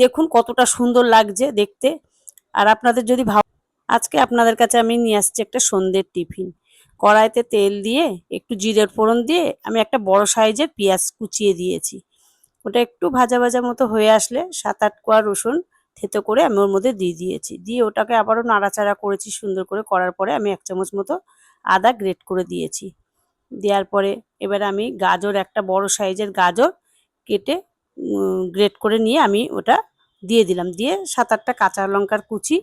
দেখুন কতটা সুন্দর লাগছে দেখতে। আর আপনাদের যদি আজকে আপনাদের কাছে আমি নিয়ে আসছি একটা সন্ধ্যের টিফিন। কড়াইতে তেল দিয়ে একটু জিরের ফোড়ন দিয়ে আমি একটা বড় সাইজের পেঁয়াজ কুচিয়ে দিয়েছি। ওটা একটু ভাজা ভাজা মতো হয়ে আসলে 7-8 কোয়া রসুন থেতো করে আমি ওর মধ্যে দিয়ে দিয়েছি। দিয়ে ওটাকে আবারও নাড়াচাড়া করেছি সুন্দর করে। করার পরে আমি 1 চামচ মতো আদা গ্রেট করে দিয়েছি। দেওয়ার পরে এবার আমি গাজর, একটা বড় সাইজের গাজর কেটে গ্রেট করে নিয়ে আমি ওটা দিয়ে দিলাম। দিয়ে 7-8টা কাঁচা লঙ্কার কুচি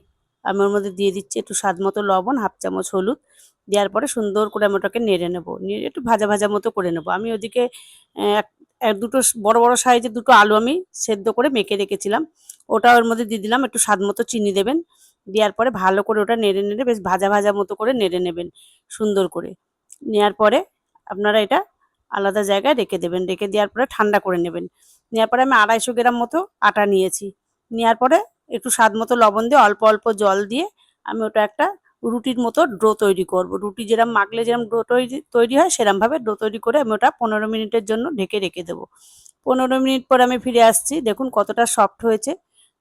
আমি ওর মধ্যে দিয়ে দিচ্ছি। একটু স্বাদ মতো লবণ, 1/2 চামচ হলুদ দেওয়ার পরে সুন্দর করে আমি ওটাকে নেড়ে নেব। নেড়ে একটু ভাজা ভাজা মতো করে নেব। আমি ওদিকে দুটো বড় বড় সাইজের দুটো আলু আমি সেদ্ধ করে মেখে রেখেছিলাম, ওটা ওর মধ্যে দিয়ে দিলাম। একটু স্বাদ মতো চিনি দেবেন। দেওয়ার পরে ভালো করে ওটা নেড়ে নেড়ে বেশ ভাজা ভাজা মতো করে নেড়ে নেবেন সুন্দর করে। নেওয়ার পরে আপনারা এটা আলাদা জায়গায় রেখে দেবেন। রেখে দেওয়ার পরে ঠান্ডা করে নেবেন। নেওয়ার পরে আমি 250 গ্রাম মতো আটা নিয়েছি। নেওয়ার পরে একটু স্বাদ মতো লবণ দিয়ে অল্প অল্প জল দিয়ে আমি ওটা একটা রুটির মতো ডো তৈরি করব। রুটি যেরকম মাখলে যেরকম ডো তৈরি হয় সেরকমভাবে ডো তৈরি করে আমি ওটা 15 মিনিটের জন্য ঢেকে রেখে দেবো। 15 মিনিট পর আমি ফিরে আসছি। দেখুন কতটা সফট হয়েছে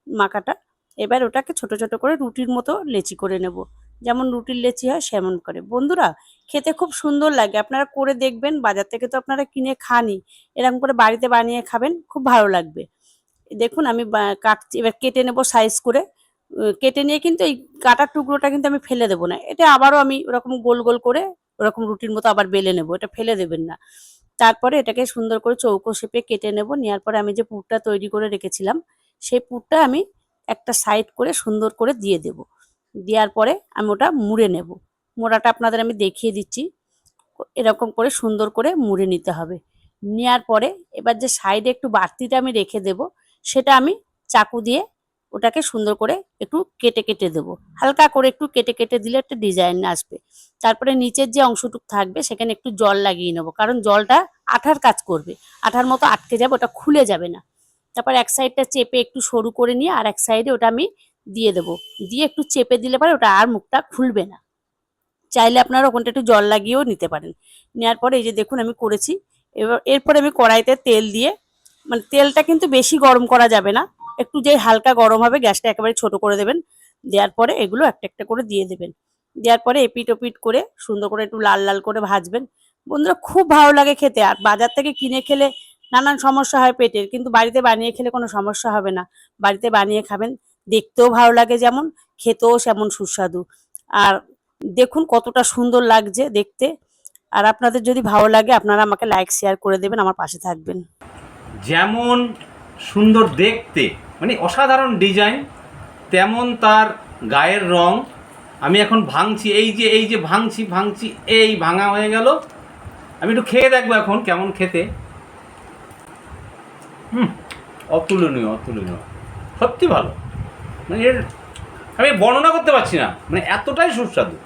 মাখাটা। এবার ওটাকে ছোট ছোট করে রুটির মতো লেচি করে নেব, যেমন রুটির লেচি হয় সেমন করে। বন্ধুরা, খেতে খুব সুন্দর লাগে, আপনারা করে দেখবেন। বাজার থেকে তো আপনারা কিনে খানই, এরকম করে বাড়িতে বানিয়ে খাবেন, খুব ভালো লাগবে। দেখুন আমি কাটছি, এবার কেটে নেব সাইজ করে। কেটে নিয়ে কিন্তু এই কাটার টুকরোটা কিন্তু আমি ফেলে দেবো না। এটা আবারও আমি ওরকম গোল গোল করে ওরকম রুটির মতো আবার বেলে নেব, এটা ফেলে দেবেন না। তারপরে এটাকে সুন্দর করে চৌকো শেপে কেটে নেব। নেওয়ার পরে আমি যে পুরটা তৈরি করে রেখেছিলাম সেই পুরটা আমি একটা সাইড করে সুন্দর করে দিয়ে দেব। দেওয়ার পরে আমি ওটা মুড়ে নেব। মোড়াটা আপনাদের আমি দেখিয়ে দিচ্ছি। এরকম করে সুন্দর করে মুড়ে নিতে হবে। নেওয়ার পরে এবার যে সাইডে একটু বাড়তিটা আমি রেখে দেব, সেটা আমি চাকু দিয়ে ওটাকে সুন্দর করে একটু কেটে কেটে দেবো। হালকা করে একটু কেটে কেটে দিলে একটা ডিজাইন আসবে। তারপরে নিচের যে অংশটুকু থাকবে সেখানে একটু জল লাগিয়ে নেবো, কারণ জলটা আঠার কাজ করবে, আঠার মতো আটকে যাবে, ওটা খুলে যাবে না। তারপর এক সাইডটা চেপে একটু সরু করে নিয়ে আর এক সাইডে ওটা আমি দিয়ে দেবো। দিয়ে একটু চেপে দিলে পরে ওটা আর মুখটা খুলবে না। চাইলে আপনারা ওখানটা একটু জল লাগিয়েও নিতে পারেন। নেওয়ার পরে এই যে দেখুন আমি করেছি। এরপরে আমি কড়াইতে তেল দিয়ে, মানে তেলটা কিন্তু বেশি গরম করা যাবে না, একটু যেই হালকা গরম হবে গ্যাসটা একেবারে ছোট করে দেবেন। দেওয়ার পরে এগুলো একটা একটা করে দিয়ে দেবেন। দেওয়ার পরে এপিট ওপিট করে সুন্দর করে একটু লাল লাল করে ভাজবেন। বন্ধুরা, খুব ভালো লাগে খেতে। আর বাজার থেকে কিনে খেলে নানান সমস্যা হয় পেটের, কিন্তু বাড়িতে বানিয়ে খেলে কোনো সমস্যা হবে না। বাড়িতে বানিয়ে খাবেন, দেখতেও ভালো লাগে যেমন, খেতেও সেমন সুস্বাদু। আর দেখুন কতটা সুন্দর লাগছে দেখতে। আর আপনাদের যদি ভালো লাগে আপনারা আমাকে লাইক শেয়ার করে দেবেন, আমার পাশে থাকবেন। যেমন সুন্দর দেখতে, মানে অসাধারণ ডিজাইন, তেমন তার গায়ের রং। আমি এখন ভাঙছি, এই যে ভাঙছি, এই ভাঙা হয়ে গেল। আমি একটু খেয়ে দেখবো এখন কেমন খেতে। অতুলনীয়, সত্যি ভালো। মানে এর আমি বর্ণনা করতে পারছি না, মানে এতটাই সুস্বাদু।